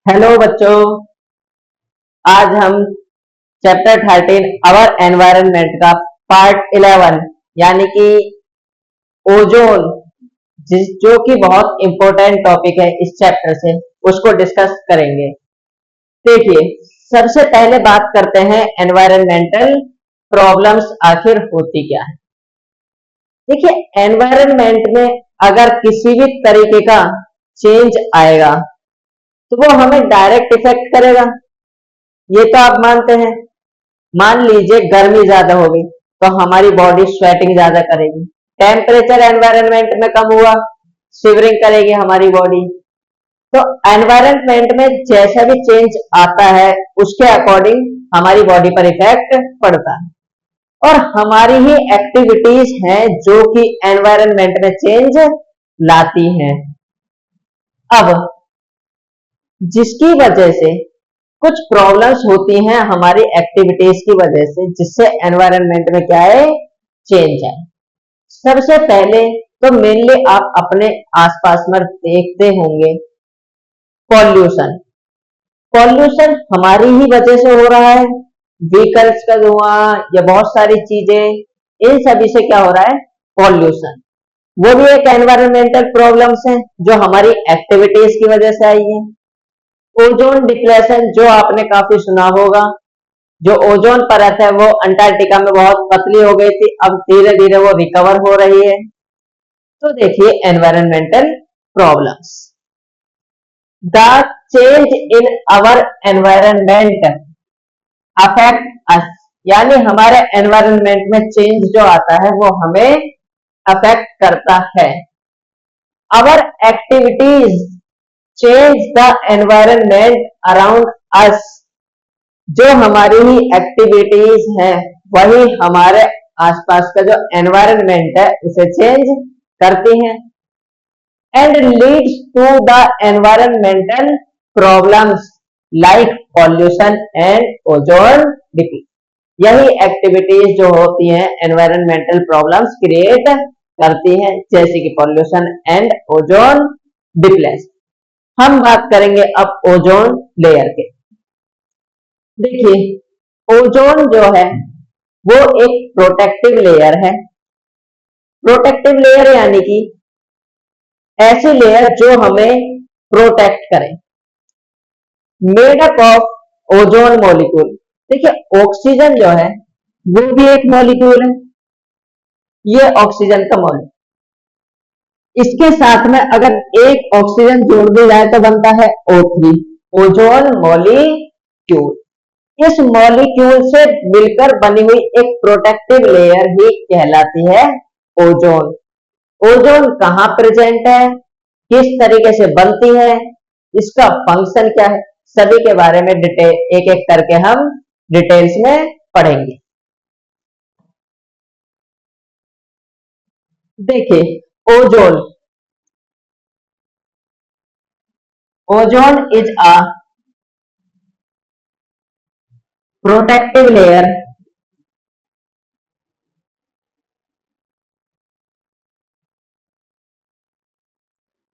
Hello बच्चों। आज हम चैप्टर 13 अवर एनवायरनमेंट का पार्ट 11 यानी कि ओजोन, जो कि बहुत इंपॉर्टेंट टॉपिक है इस चैप्टर से, उसको डिस्कस करेंगे। देखिए, सबसे पहले बात करते हैं एनवायरनमेंटल प्रॉब्लम्स आखिर होती क्या है। देखिए, एनवायरनमेंट में अगर किसी भी तरीके का चेंज आएगा तो वो हमें डायरेक्ट इफेक्ट करेगा, ये तो आप मानते हैं। मान लीजिए गर्मी ज्यादा होगी तो हमारी बॉडी स्वेटिंग ज्यादा करेगी। टेम्परेचर एनवायरनमेंट में कम हुआ, शिवरिंग करेगी हमारी बॉडी। तो एनवायरनमेंट में जैसा भी चेंज आता है उसके अकॉर्डिंग हमारी बॉडी पर इफेक्ट पड़ता है, और हमारी ही एक्टिविटीज हैं जो कि एनवायरनमेंट में चेंज लाती हैं। अब जिसकी वजह से कुछ प्रॉब्लम्स होती हैं हमारी एक्टिविटीज की वजह से, जिससे एनवायरनमेंट में क्या है, चेंज है। सबसे पहले तो मेनली आप अपने आसपास में देखते होंगे पॉल्यूशन। पॉल्यूशन हमारी ही वजह से हो रहा है, व्हीकल्स का धुआं या बहुत सारी चीजें, इन सभी से क्या हो रहा है, पॉल्यूशन। वो भी एक एनवायरमेंटल प्रॉब्लम्स है जो हमारी एक्टिविटीज की वजह से आई है। ओजोन डिप्लेशन, जो आपने काफी सुना होगा, जो ओजोन परत है वो अंटार्कटिका में बहुत पतली हो गई थी, अब धीरे धीरे वो रिकवर हो रही है। तो देखिए, environmental problems, the change in our environment affect us, यानी हमारे एनवायरनमेंट में चेंज जो आता है वो हमें अफेक्ट करता है। Our activities change the environment around us, जो हमारी ही एक्टिविटीज हैं वही हमारे आसपास का जो एनवायरनमेंट है उसे चेंज करती हैं, and leads to the environmental problems like pollution and ozone depletion. यही एक्टिविटीज जो होती हैं एनवायरनमेंटल प्रॉब्लम्स क्रिएट करती हैं, जैसे कि पॉल्यूशन एंड ओजोन डिप्लीशन। हम बात करेंगे अब ओजोन लेयर के। देखिए, ओजोन जो है वो एक प्रोटेक्टिव लेयर है। प्रोटेक्टिव लेयर यानी कि ऐसी लेयर जो हमें प्रोटेक्ट करे, made up of ozone molecule. देखिए, ऑक्सीजन जो है वो भी एक मॉलिक्यूल है, ये ऑक्सीजन का मॉलिक्यूल, इसके साथ में अगर एक ऑक्सीजन जोड़ दी जाए तो बनता है O3, ओजोन मॉलिक्यूल। इस मॉलिक्यूल से मिलकर बनी हुई एक प्रोटेक्टिव लेयर ही कहलाती है ओजोन। ओजोन कहाँ प्रेजेंट है, किस तरीके से बनती है, इसका फंक्शन क्या है, सभी के बारे में डिटेल एक एक करके हम डिटेल्स में पढ़ेंगे। देखिए, ozone ozone is a protective layer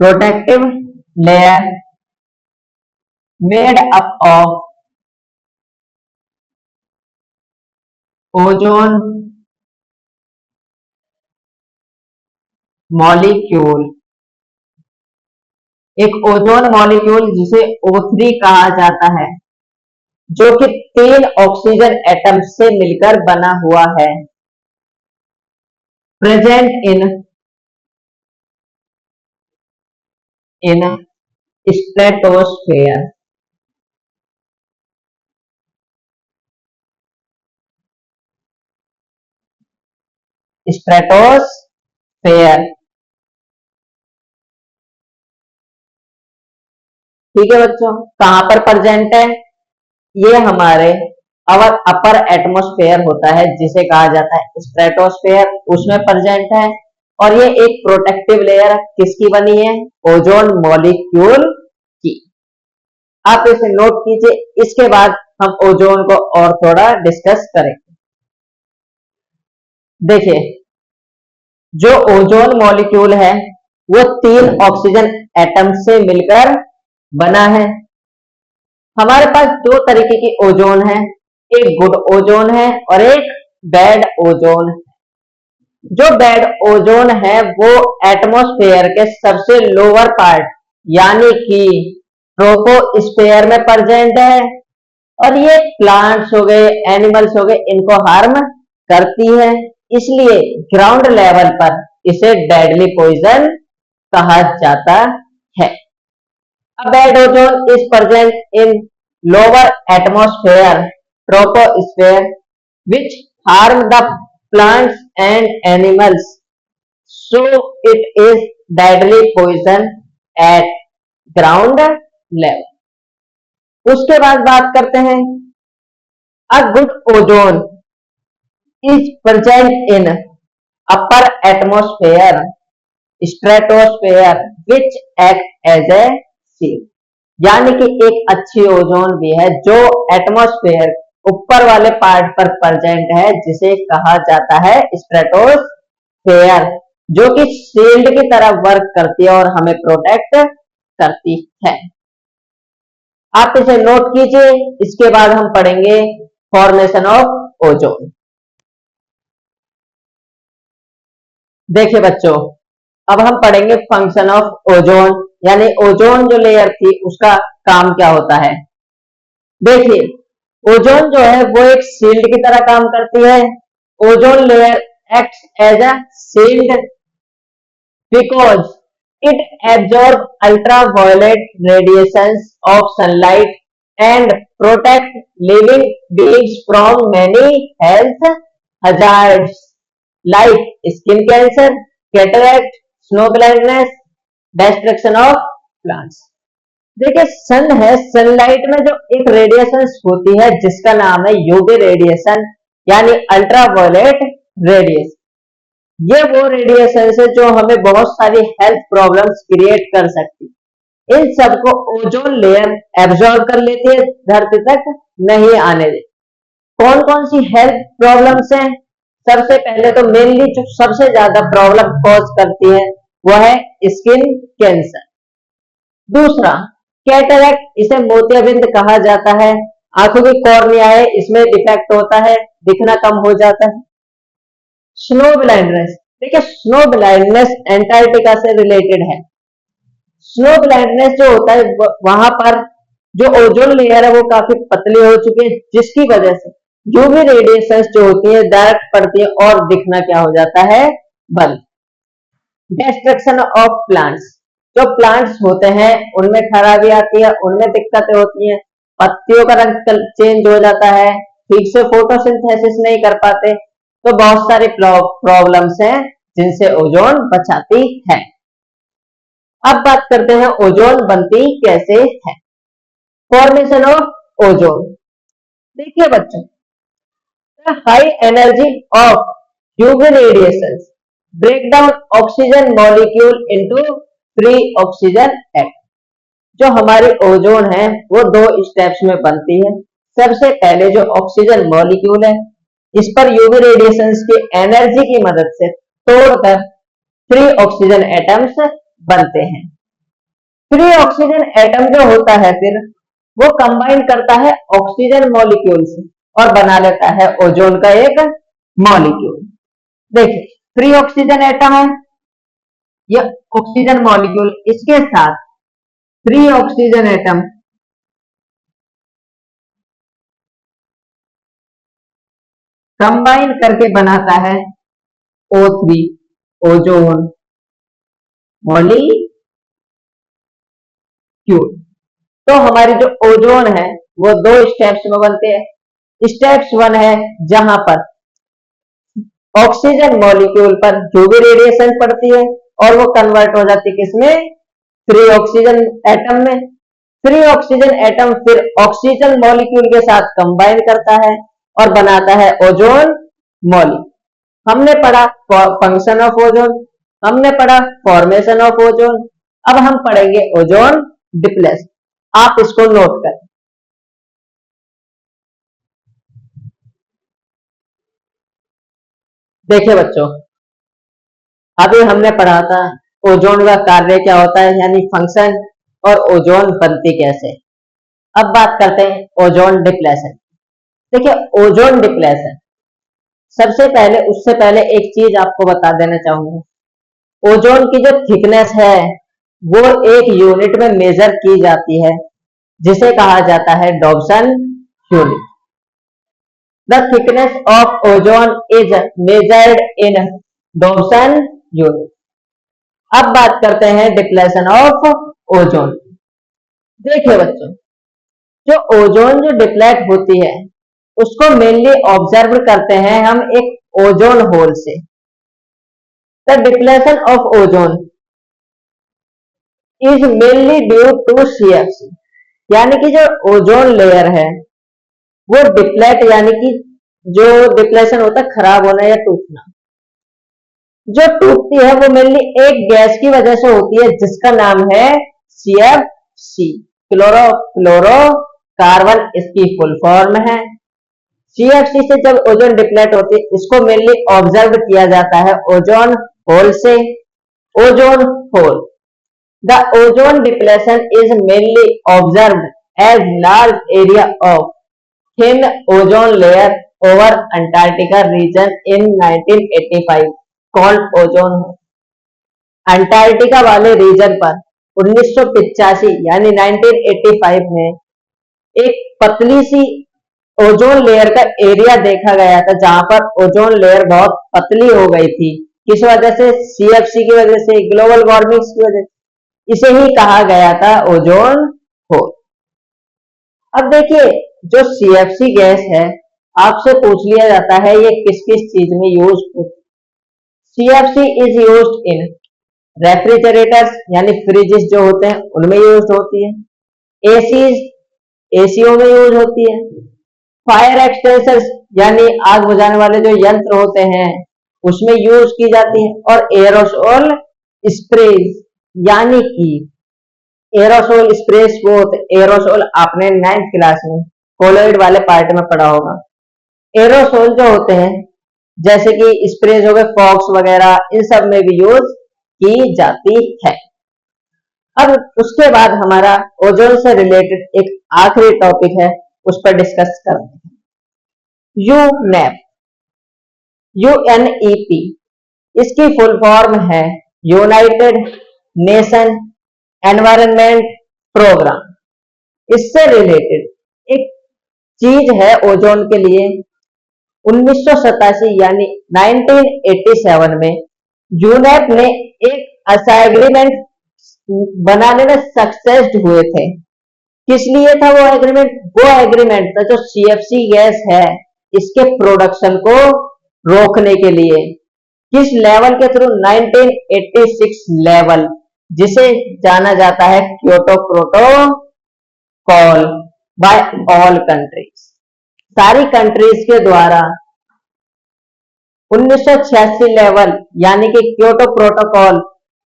protective layer made up of ozone molecule. एक ओजोन मॉलिक्यूल जिसे O3 कहा जाता है, जो कि 3 ऑक्सीजन एटम से मिलकर बना हुआ है, प्रेजेंट इन स्ट्रेटोस्फेयर। स्ट्रेटोस्फेयर, ठीक है बच्चों, कहां पर प्रेजेंट है, ये हमारे अपर एटमॉस्फेयर होता है जिसे कहा जाता है स्ट्रेटोस्फेयर, उसमें प्रेजेंट है। और ये एक प्रोटेक्टिव लेयर किसकी बनी है, ओजोन मॉलिक्यूल की। आप इसे नोट कीजिए, इसके बाद हम ओजोन को और थोड़ा डिस्कस करेंगे। देखिए, जो ओजोन मॉलिक्यूल है वो 3 ऑक्सीजन एटम से मिलकर बना है, हमारे पास दो तरीके की ओजोन है, एक गुड ओजोन है और एक बैड ओजोन है। जो बैड ओजोन है वो एटमॉस्फेयर के सबसे लोअर पार्ट यानी कि ट्रोपोस्फेयर में प्रेजेंट है और ये प्लांट्स हो गए, एनिमल्स हो गए, इनको हार्म करती है, इसलिए ग्राउंड लेवल पर इसे डेडली पॉइजन कहा जाता है। A bad ozone is present in lower atmosphere, troposphere, which harm the plants and animals. So it is deadly poison at ground level. उसके बाद बात करते हैं a good ozone is present in upper atmosphere, stratosphere, which act as a shield. यानी कि एक अच्छी ozone भी है जो एटमॉस्फेयर ऊपर वाले पार्ट पर प्रेजेंट है, जिसे कहा जाता है स्ट्रेटोस्फेयर, जो कि शील्ड की तरह वर्क करती है और हमें प्रोटेक्ट करती है। आप इसे नोट कीजिए। इसके बाद हम पढ़ेंगे फॉर्मेशन ऑफ ओजोन। देखिए बच्चों, अब हम पढ़ेंगे फंक्शन ऑफ ओजोन, यानी ओजोन जो लेयर थी उसका काम क्या होता है। देखिए, ओजोन जो है वो एक शील्ड की तरह काम करती है। Ozone layer acts as a shield because it absorb ultraviolet radiations of sunlight and protect living beings from many health hazards like skin cancer, cataract, snow blindness, destruction of plants. देखिए, sun है, sunlight में जो एक radiation होती है जिसका नाम है यूवी रेडिएशन यानी अल्ट्रावायलेट रेडिएशन। ये वो रेडिएशन है जो हमें बहुत सारी हेल्थ प्रॉब्लम्स क्रिएट कर सकती है। इन सबको ओजोन लेयर एब्जॉर्ब कर लेती है, धरती तक नहीं आने देती। कौन कौन सी हेल्थ प्रॉब्लम्स हैं? सबसे पहले तो मेनली जो सबसे ज्यादा प्रॉब्लम कॉज करती है वो है स्किन कैंसर। दूसरा, कैटरैक्ट, इसे मोतियाबिंद कहा जाता है। आंखों की कॉर्निया है, इसमें डिफेक्ट होता है, दिखना कम हो जाता है। स्नो ब्लाइंडनेस, देखिए स्नो ब्लाइंडनेस एंटार्क्टिका से रिलेटेड है। स्नो ब्लाइंडनेस जो होता है वहां पर जो ओजोन लेयर है वो काफी पतली हो चुकी है, जिसकी वजह से यूवी रेडिएशंस जो होती है डायरेक्ट पड़ती है और दिखना क्या हो जाता है, बंद। डिस्ट्रक्शन ऑफ प्लांट्स, जो प्लांट्स होते हैं उनमें खराबी आती है, उनमें दिक्कतें होती हैं, पत्तियों का रंग चेंज हो जाता है, ठीक से फोटोसिंथेसिस नहीं कर पाते, तो बहुत सारी प्रॉब्लम्स हैं जिनसे ओजोन बचाती है। अब बात करते हैं ओजोन बनती कैसे है। फॉर्मेशन ऑफ ओजोन, देखिए बच्चों, high energy of UV radiations break down oxygen molecule into free oxygen atom। जो हमारी ओजोन है वो दो स्टेप्स में बनती है। सबसे पहले जो ऑक्सीजन मॉलिक्यूल है इस पर यूवी रेडिएशंस की एनर्जी की मदद से तोड़कर फ्री ऑक्सीजन एटम्स बनते हैं। फ्री ऑक्सीजन एटम जो होता है फिर वो कंबाइन करता है ऑक्सीजन मॉलिक्यूल से और बना लेता है ओजोन का एक मॉलिक्यूल। देखिए, फ्री ऑक्सीजन एटम है, ये ऑक्सीजन मॉलिक्यूल, इसके साथ फ्री ऑक्सीजन एटम कंबाइन करके बनाता है O3 ओजोन मॉलिक्यूल। तो हमारी जो ओजोन है वो दो स्टेप्स में बनते हैं। स्टेप्स 1 है जहां पर ऑक्सीजन मॉलिक्यूल पर यूवी रेडिएशन पड़ती है और वो कन्वर्ट हो जाती है किसमें, फ्री ऑक्सीजन एटम में। फ्री ऑक्सीजन एटम फिर ऑक्सीजन मॉलिक्यूल के साथ कंबाइन करता है और बनाता है ओजोन मॉलिक्यूल। हमने पढ़ा फंक्शन ऑफ ओजोन, हमने पढ़ा फॉर्मेशन ऑफ ओजोन, अब हम पढ़ेंगे ओजोन डिप्लेशन। आप इसको नोट करें। देखिए बच्चों, अभी हमने पढ़ा था ओजोन का कार्य क्या होता है यानी फंक्शन, और ओजोन बनती कैसे। अब बात करते हैं ओजोन डिप्लेशन। देखिए ओजोन डिप्लेशन, सबसे पहले उससे पहले एक चीज आपको बता देना चाहूंगा। ओजोन की जो थिकनेस है वो एक यूनिट में मेजर की जाती है, जिसे कहा जाता है Dobson unit. The thickness of ozone is measured in Dobson unit. अब बात करते हैं डिप्लेशन ऑफ ओजोन। देखिए बच्चों, जो ओजोन जो डिप्लेट होती है उसको मेनली ऑब्जर्व करते हैं हम एक ओजोन होल से। The depletion of ozone is mainly due to CFC, यानी कि जो ओजोन लेयर है वो डिप्लेट, यानी कि जो डिप्लेशन होता है खराब होना या टूटना, जो टूटती है वो मेनली एक गैस की वजह से होती है जिसका नाम है सीएफसी, क्लोरो कार्बन इसकी फुल फॉर्म है। सीएफसी से जब ओजोन डिप्लेट होती है इसको मेनली ऑब्जर्व किया जाता है ओजोन होल से। Ozone hole, the ozone depletion is mainly observed as large area of thin ozone layer over Antarctica region in 1985 called ozone hole. Antarctica वाले रीजन पर 1985 यानी 1985 में एक पतली सी ओजोन लेयर का एरिया देखा गया था, जहां पर ओजोन लेयर बहुत पतली हो गई थी। किस वजह से? सीएफसी की वजह से, ग्लोबल वार्मिंग की वजह से। इसे ही कहा गया था ओजोन होल। अब देखिए, जो सीएफसी गैस है आपसे पूछ लिया जाता है ये किस किस चीज में यूज होती है। CFC is used in refrigerators, यानी फ्रिजेस जो होते हैं उनमें यूज होती है। एसीज, एसीओ में यूज होती है। फायर एक्सटेंशर्स, यानी आग बुझाने वाले जो यंत्र होते हैं उसमें यूज की जाती है। और एरोसोल स्प्रेज, यानी कि एरोसोल स्प्रेज वो होते, एरोसोल आपने 9th क्लास में कोलोइड वाले पार्ट में पढ़ा होगा। एरोसोल जो होते हैं जैसे कि स्प्रेज हो गए, फॉग्स वगैरह, इन सब में भी यूज की जाती है। अब उसके बाद हमारा ओजोन से रिलेटेड एक आखिरी टॉपिक है, उस पर डिस्कस करते हैं। यूनेप, यूएनईपी, इसकी फुल फॉर्म है यूनाइटेड नेशन एनवायरनमेंट प्रोग्राम। इससे रिलेटेड एक चीज है ओजोन के लिए। 1987 यानी 1987 में यूनेप ने एक ऐसा एग्रीमेंट बनाने में सक्सेस हुए थे। किस लिए था वो एग्रीमेंट? वो एग्रीमेंट था जो सीएफसी गैस है इसके प्रोडक्शन को रोकने के लिए। किस लेवल के थ्रू? 1986 लेवल, जिसे जाना जाता है Kyoto protocol by all countries. सारी कंट्रीज के द्वारा 1986 लेवल यानी कि क्योटो प्रोटोकॉल,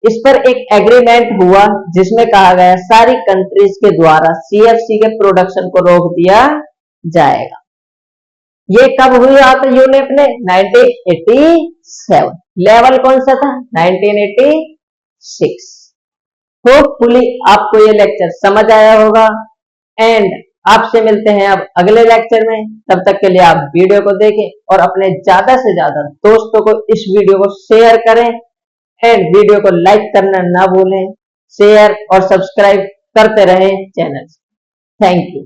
इस पर एक एग्रीमेंट हुआ जिसमें कहा गया सारी कंट्रीज के द्वारा सीएफसी के प्रोडक्शन को रोक दिया जाएगा। ये कब हुई? आप यूनेप ने 1987। लेवल कौन सा था? 1986। होपफुली आपको ये लेक्चर समझ आया होगा एंड आपसे मिलते हैं अब अगले लेक्चर में। तब तक के लिए आप वीडियो को देखें और अपने ज्यादा से ज्यादा दोस्तों को इस वीडियो को शेयर करें एंड वीडियो को लाइक करना ना भूलें। शेयर और सब्सक्राइब करते रहें चैनल। Thank you.